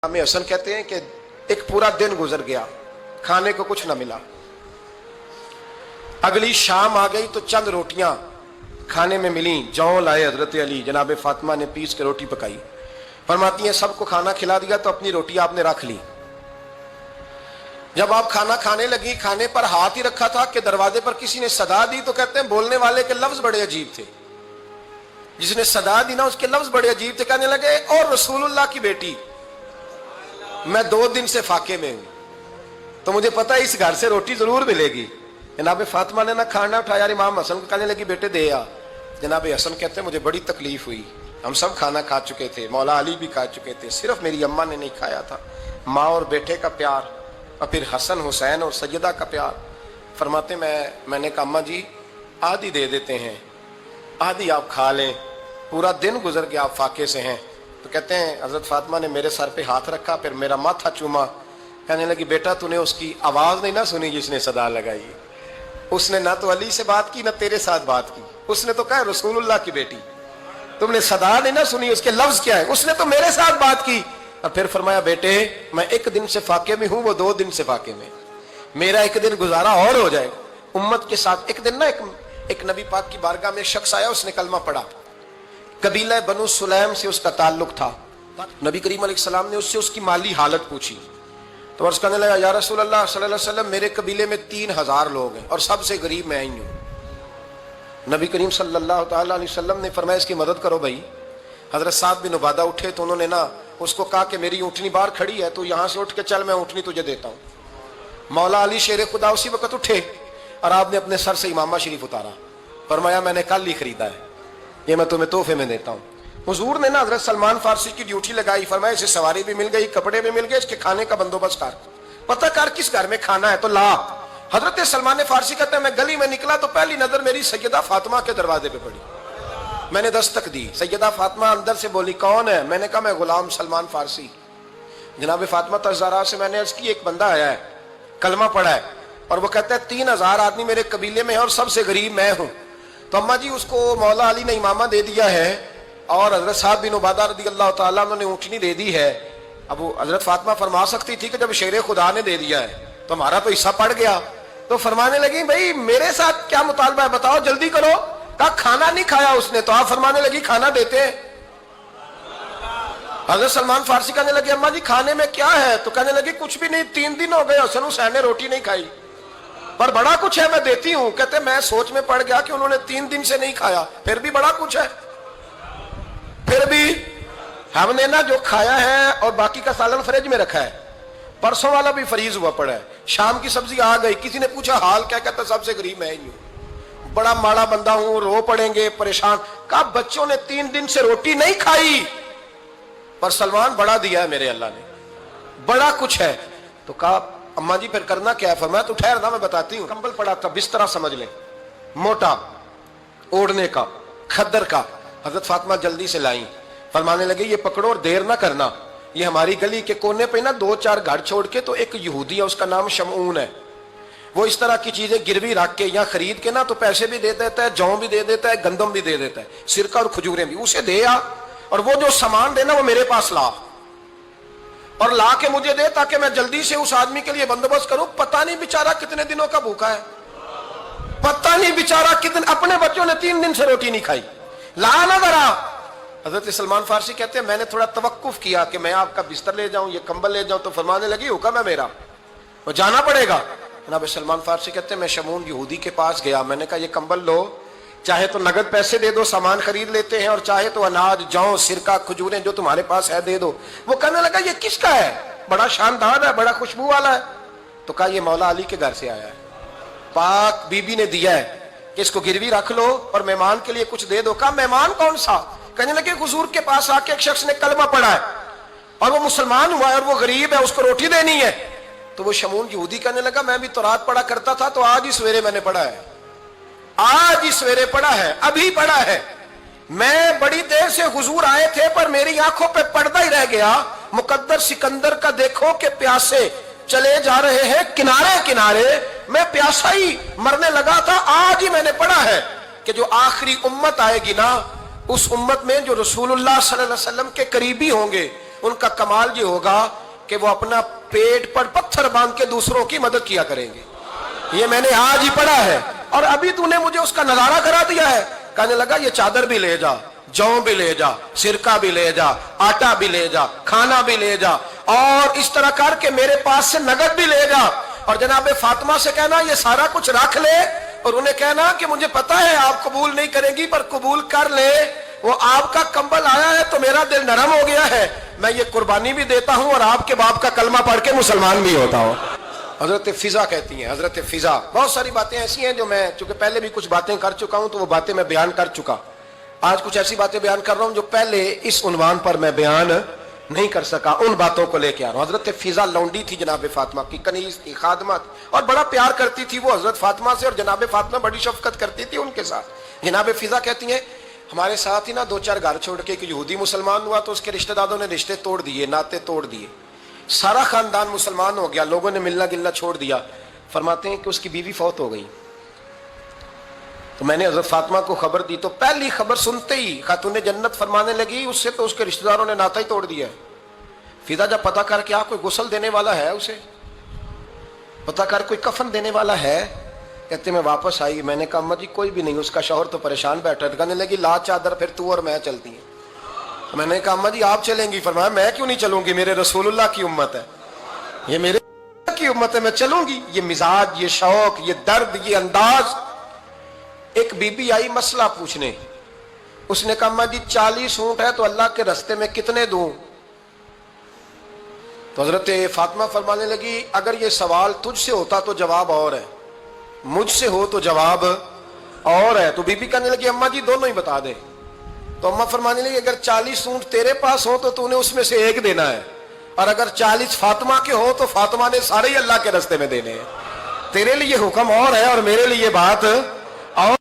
हमें हसन कहते हैं कि एक पूरा दिन गुजर गया, खाने को कुछ ना मिला। अगली शाम आ गई तो चंद रोटियां खाने में मिली। जौ लाए हजरत अली, जनाब फातिमा ने पीस के रोटी पकाई। फरमाती हैं सबको खाना खिला दिया तो अपनी रोटी आपने रख ली। जब आप खाना खाने लगी, खाने पर हाथ ही रखा था कि दरवाजे पर किसी ने सदा दी। तो कहते हैं बोलने वाले के लफ्ज बड़े अजीब थे। जिसने सदा दी ना उसके लफ्ज बड़े अजीब थे। कहने लगे और रसूलुल्लाह की बेटी, मैं 2 दिन से फाके में हूं, तो मुझे पता है इस घर से रोटी जरूर मिलेगी। जनाब फातिमा ने ना खाना उठाया, इमाम हसन को कहने लगी बेटे दे आ। जनाब हसन कहते हैं मुझे बड़ी तकलीफ हुई। हम सब खाना खा चुके थे, मौला अली भी खा चुके थे, सिर्फ मेरी अम्मा ने नहीं खाया था। माँ और बेटे का प्यार और फिर हसन हुसैन और सैयदा का प्यार। फरमाते मैंने कहा अम्मा जी आधी दे देते हैं, आधी आप खा लें, पूरा दिन गुजर गया आप फाके से हैं। तो कहते हैं हजरत फातिमा ने मेरे सर पे हाथ रखा, फिर मेरा माथा चूमा। कहने लगी बेटा तूने उसकी आवाज नहीं ना सुनी जिसने सदा लगाई। उसने ना तो अली से बात की ना तेरे साथ बात की। उसने तो कहा रसूलुल्लाह की बेटी, तुमने सदा नहीं ना सुनी, उसके लफ्ज क्या है। उसने तो मेरे साथ बात की। और फिर फरमाया बेटे मैं 1 दिन से फाके में हूं, वो 2 दिन से फाके में, मेरा 1 दिन गुजारा और हो जाएगा उम्मत के साथ। एक दिन ना एक नबी पाक की बारगाह में शख्स आया, उसने कलमा पढ़ा। कबीला बनु सुलैम से उसका ताल्लुक था। नबी करीम अलैहिस्सलाम ने उससे उसकी माली हालत पूछी। तो अर्ज करने लगा या रसूल अल्लाह सल्लल्लाहु अलैहि वसल्लम मेरे कबीले में 3000 लोग हैं और सबसे गरीब मैं ही हूं। नबी करीम सल्लल्लाहु अलैहि वसल्लम ने फरमाया इसकी मदद करो भाई। हजरत साद बिन उबादा उठे तो उन्होंने ना उसको कहा कि मेरी ऊँटनी बाहर खड़ी है, तो यहां से उठ के चल, मैं ऊँटनी तुझे देता हूं। मौला अली शेर खुदा उसी वक्त उठे और आपने अपने सर से इमामा शरीफ उतारा। फरमाया मैंने कल ही खरीदा है, ये मैं तुम्हें तोहफे में देता हूँ। हुजूर ने ना हजरत सलमान फारसी की ड्यूटी लगाई। फरमाया इसे सवारी भी मिल गई, कपड़े भी मिल गए, इसके खाने का बंदोबस्त कर, पता कर किस घर में खाना है तो ला। हजरत सलमान फारसी कहते हैं मैं गली में निकला तो पहली नजर मेरी सैयदा फातिमा के दरवाजे पे पड़ी। मैंने दस्तक दी, सैयदा फातिमा अंदर से बोली कौन है। मैंने कहा मैं गुलाम सलमान फारसी। जनाब फातिमा तज़ारा से मैंने अर्ज की एक बंदा आया है, कलमा पढ़ा है, और वो कहता है 3000 आदमी मेरे कबीले में है और सबसे गरीब मैं हूं। तो अम्मा जी उसको मौला अली ने इमामा दे दिया है और हजरत साद बिन उबादा रदी अल्लाह तआला अन्हु ने ऊँटनी दे दी है। अब वो हजरत फातिमा फरमा सकती थी कि जब शेर खुदा ने दे दिया है तो हमारा तो हिस्सा पड़ गया। तो फरमाने लगी भाई मेरे साथ क्या मुतालबा है बताओ, जल्दी करो। कहा खाना नहीं खाया उसने। तो आप फरमाने लगी खाना देते हैं। हजरत सलमान फारसी कहने लगे अम्मा जी खाने में क्या है। तो कहने लगी कुछ भी नहीं, 3 दिन हो गए हसन हुसैन ने रोटी नहीं खाई, पर बड़ा कुछ है मैं देती हूं। कहते मैं सोच में पड़ गया कि उन्होंने 3 दिन से नहीं खाया, फिर भी बड़ा कुछ है। फिर भी हमने ना जो खाया है और बाकी का सालन फ्रिज में रखा है, परसों वाला भी फ्रीज हुआ पड़ा है, शाम की सब्जी आ गई। किसी ने पूछा हाल क्या, कहता सबसे गरीब मैं ही हूं, बड़ा माड़ा बंदा हूं, रो पड़ेंगे परेशान। कहा बच्चों ने 3 दिन से रोटी नहीं खाई, पर सलमान बड़ा दिया है मेरे अल्लाह ने, बड़ा कुछ है। तो कहा अम्मा जी फिर करना क्या है। फरमाया तो ठहर ना मैं बताती हूँ। कंबल पड़ा था, बिस्तरा समझ ले, मोटा ओढ़ने का, खद्दर का। हजरत फातिमा जल्दी से लाई। फरमाने लगे ये पकड़ो और देर ना करना। ये हमारी गली के कोने पे ना 2-4 घर छोड़ के तो एक यहूदी है, उसका नाम शमऊन है, वो इस तरह की चीजें गिरवी रख के या खरीद के ना तो पैसे भी दे देता है, जौ भी दे देता है, गंदम भी दे देता है, सिरका और खजूरें भी। उसे दे आ और वो जो सामान देना वो मेरे पास ला और ला के मुझे दे, ताकि मैं जल्दी से उस आदमी के लिए बंदोबस्त करूं। पता नहीं बेचारा कितने दिनों का भूखा है, पता नहीं बेचारा कितने, अपने बच्चों ने 3 दिन से रोटी नहीं खाई, ला ना जरा। हजरत सलमान फारसी कहते हैं मैंने थोड़ा तवक्कुफ किया कि मैं आपका बिस्तर ले जाऊं, ये कंबल ले जाऊं। तो फरमाने लगी हुक्म है मेरा, वो जाना पड़ेगा। जनाब सलमान फारसी कहते हैं मैं शमून यहूदी के पास गया। मैंने कहा ये कंबल लो, चाहे तो नगद पैसे दे दो, सामान खरीद लेते हैं, और चाहे तो अनाज, जौ, सिरका, खजूरें जो तुम्हारे पास है दे दो। वो कहने लगा ये किसका है, बड़ा शानदार है, बड़ा खुशबू वाला है। तो कहा ये मौला अली के घर से आया है, पाक बीबी ने दिया है कि इसको गिरवी रख लो और मेहमान के लिए कुछ दे दो। कहा मेहमान कौन सा। कहने लगे हुजूर के पास आके एक शख्स ने कलमा पढ़ा है और वो मुसलमान हुआ है और वो गरीब है, उसको रोटी देनी है। तो वो शमून यहूदी कहने लगा मैं भी तो रात पढ़ा करता था, तो आज ही सवेरे मैंने पढ़ा है, आज ही सवेरे पढ़ा है, अभी पढ़ा है। मैं बड़ी देर से हुजूर आए थे पर मेरी आंखों पे पर्दा ही रह गया। मुकद्दर सिकंदर का देखो कि प्यासे चले जा रहे हैं किनारे किनारे, मैं प्यासा ही मरने लगा था। आज ही मैंने पढ़ा है कि जो आखिरी उम्मत आएगी ना, उस उम्मत में जो रसूलुल्लाह सल्लल्लाहु अलैहि वसल्लम के करीबी होंगे ان کا کمال یہ ہوگا کہ وہ اپنا پیٹ پر پتھر باندھ کے دوسروں کی مدد کیا کریں گے. یہ میں نے آج ہی پڑھا ہے اور ابھی تو نے مجھے اس کا نظارہ کرا دیا ہے. کہنے لگا یہ چادر بھی لے جا, جو بھی لے جا, سرکہ بھی لے جا, آٹا بھی لے جا, کھانا بھی لے جا, اور اس طرح کر کے میرے پاس سے نقد بھی لے جا, اور جناب فاطمہ سے کہنا یہ سارا کچھ رکھ لے, اور انہیں کہنا کہ مجھے پتا ہے آپ قبول نہیں کریں گی پر قبول کر لے, وہ آپ کا کمبل آیا ہے تو میرا دل نرم ہو گیا ہے, میں یہ قربانی بھی دیتا ہوں اور آپ کے باپ کا کلمہ پڑھ کے مسلمان بھی ہوتا ہوں. حضرت فضا کہتی ہیں, حضرت فضا. بہت ساری باتیں ایسی ہیں جو میں چونکہ پہلے بھی کچھ باتیں کر چکا ہوں تو وہ باتیں میں بیان کر چکا. آج کچھ ایسی باتیں بیان کر رہا ہوں جو پہلے اس عنوان پر میں بیان نہیں کر سکا, ان باتوں کو لے کے آ رہا ہوں. حضرت فضا لونڈی تھی جناب فاطمہ کی, کنیز تھی, خادمہ تھی, اور بڑا پیار کرتی تھی وہ حضرت فاطمہ سے, اور جناب فاطمہ بڑی شفقت کرتی تھی ان کے ساتھ. جناب فضا کہتی ہیں ہمارے ساتھ ہی نا 2-4 گھر چھوڑ کے ایک یہودی مسلمان ہوا تو اس کے رشتہ داروں نے رشتے توڑ دیے, ناطے توڑ دیے, سارا خاندان مسلمان ہو گیا, لوگوں نے ملنا گلنا چھوڑ دیا. فرماتے ہیں کہ اس کی بیوی فوت ہو گئی. تو میں نے حضرت فاطمہ کو خبر دی تو پہلی خبر سنتے ہی خاتون جنت فرمانے لگی اس سے تو اس کے رشتہ داروں نے ناتا ہی توڑ دیا ہے. فضا جب پتہ کر کے کوئی غسل دینے والا ہے, اسے پتہ کر کوئی کفن دینے والا ہے, کہتے میں واپس آئی. میں نے کہا اماں جی کوئی بھی نہیں, اس کا شوہر تو پریشان بیٹھا ہے. کہنے لگی لا چادر پھر تو اور میں چلتی ہیں. میں نے کہا اماں جی آپ چلیں گی؟ فرمایا میں کیوں نہیں چلوں گی, میرے رسول اللہ کی امت ہے, یہ میرے کی امت ہے, میں چلوں گی. یہ مزاج, یہ شوق, یہ درد, یہ انداز. ایک بی بی آئی مسئلہ پوچھنے, اس نے کہا اماں جی 40 اونٹ ہے تو اللہ کے رستے میں کتنے دوں؟ تو حضرت فاطمہ فرمانے لگی اگر یہ سوال تجھ سے ہوتا تو جواب اور ہے, مجھ سے ہو تو جواب اور ہے. تو بی بی کہنے لگی اماں جی دونوں ہی بتا دے. تو اماں فرمانے لگی اگر 40 اونٹ تیرے پاس ہو تو نے اس میں سے ایک دینا ہے, اور اگر 40 فاطمہ کے ہو تو فاطمہ نے سارے ہی اللہ کے رستے میں دینے ہیں. تیرے لیے حکم اور ہے اور میرے لیے بات اور